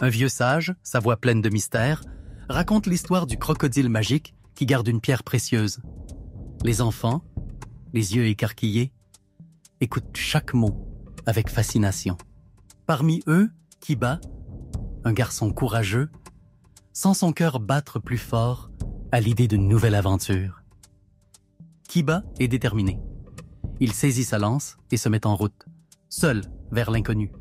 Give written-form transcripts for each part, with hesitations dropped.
Un vieux sage, sa voix pleine de mystère, raconte l'histoire du crocodile magique qui garde une pierre précieuse. Les enfants, les yeux écarquillés, écoutent chaque mot avec fascination. Parmi eux, Kiba, un garçon courageux, sent son cœur battre plus fort à l'idée d'une nouvelle aventure. Kiba est déterminé. Il saisit sa lance et se met en route, seul vers l'inconnu.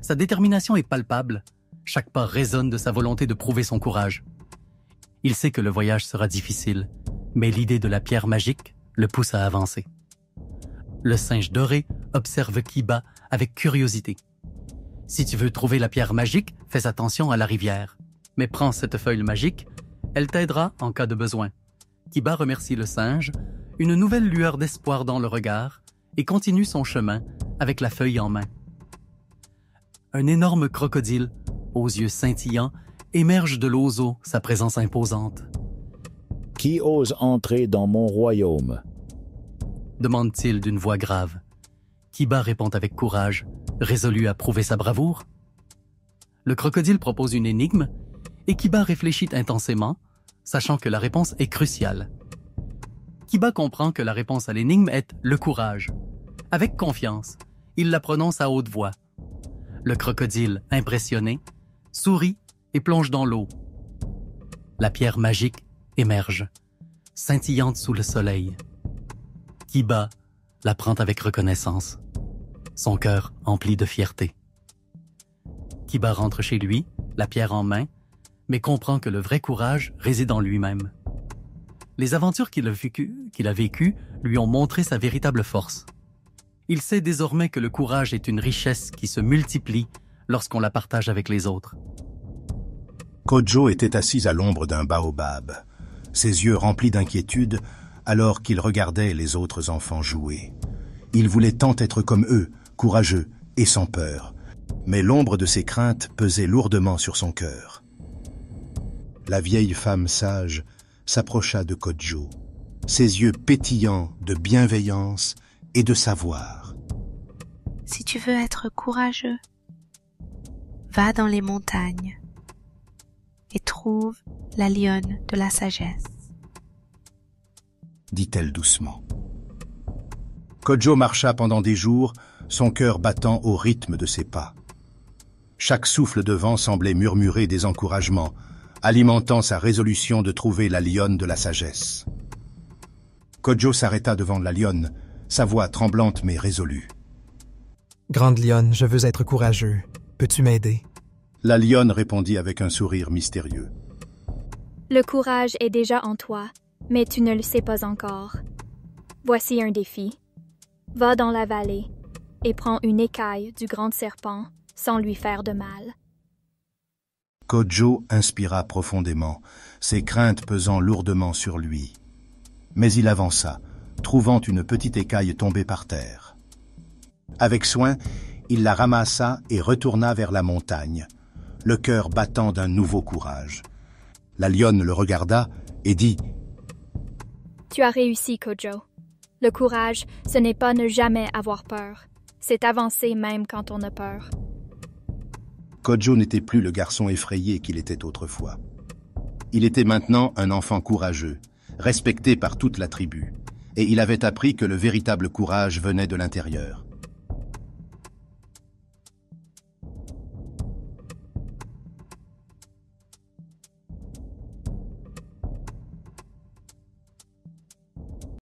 Sa détermination est palpable, chaque pas résonne de sa volonté de prouver son courage. Il sait que le voyage sera difficile, mais l'idée de la pierre magique le pousse à avancer. Le singe doré observe Kiba avec curiosité. Si tu veux trouver la pierre magique, fais attention à la rivière. Mais prends cette feuille magique, elle t'aidera en cas de besoin. Kiba remercie le singe, une nouvelle lueur d'espoir dans le regard, et continue son chemin avec la feuille en main. Un énorme crocodile, aux yeux scintillants, émerge de l'ozo, sa présence imposante. « Qui ose entrer dans mon royaume ?» demande-t-il d'une voix grave. Kiba répond avec courage, résolu à prouver sa bravoure. Le crocodile propose une énigme et Kiba réfléchit intensément, sachant que la réponse est cruciale. Kiba comprend que la réponse à l'énigme est le courage. Avec confiance, il la prononce à haute voix. Le crocodile, impressionné, sourit et plonge dans l'eau. La pierre magique émerge, scintillante sous le soleil. Kiba la prend avec reconnaissance, son cœur empli de fierté. Kiba rentre chez lui, la pierre en main, mais comprend que le vrai courage réside en lui-même. Les aventures qu'il a vécues lui ont montré sa véritable force. Il sait désormais que le courage est une richesse qui se multiplie lorsqu'on la partage avec les autres. Kodjo était assis à l'ombre d'un baobab, ses yeux remplis d'inquiétude alors qu'il regardait les autres enfants jouer. Il voulait tant être comme eux, courageux et sans peur, mais l'ombre de ses craintes pesait lourdement sur son cœur. La vieille femme sage s'approcha de Kodjo, ses yeux pétillants de bienveillance et de savoir. « Si tu veux être courageux, va dans les montagnes et trouve la lionne de la sagesse. » dit-elle doucement. Kodjo marcha pendant des jours, son cœur battant au rythme de ses pas. Chaque souffle de vent semblait murmurer des encouragements, alimentant sa résolution de trouver la lionne de la sagesse. Kodjo s'arrêta devant la lionne, sa voix tremblante mais résolue. « Grande lionne, je veux être courageux. Peux-tu m'aider? » La lionne répondit avec un sourire mystérieux. « Le courage est déjà en toi, mais tu ne le sais pas encore. Voici un défi. Va dans la vallée et prends une écaille du grand serpent sans lui faire de mal. » Kodjo inspira profondément, ses craintes pesant lourdement sur lui. Mais il avança, trouvant une petite écaille tombée par terre. Avec soin, il la ramassa et retourna vers la montagne, le cœur battant d'un nouveau courage. La lionne le regarda et dit « Tu as réussi, Kodjo. Le courage, ce n'est pas ne jamais avoir peur. C'est avancer même quand on a peur. » Kodjo n'était plus le garçon effrayé qu'il était autrefois. Il était maintenant un enfant courageux, respecté par toute la tribu, et il avait appris que le véritable courage venait de l'intérieur.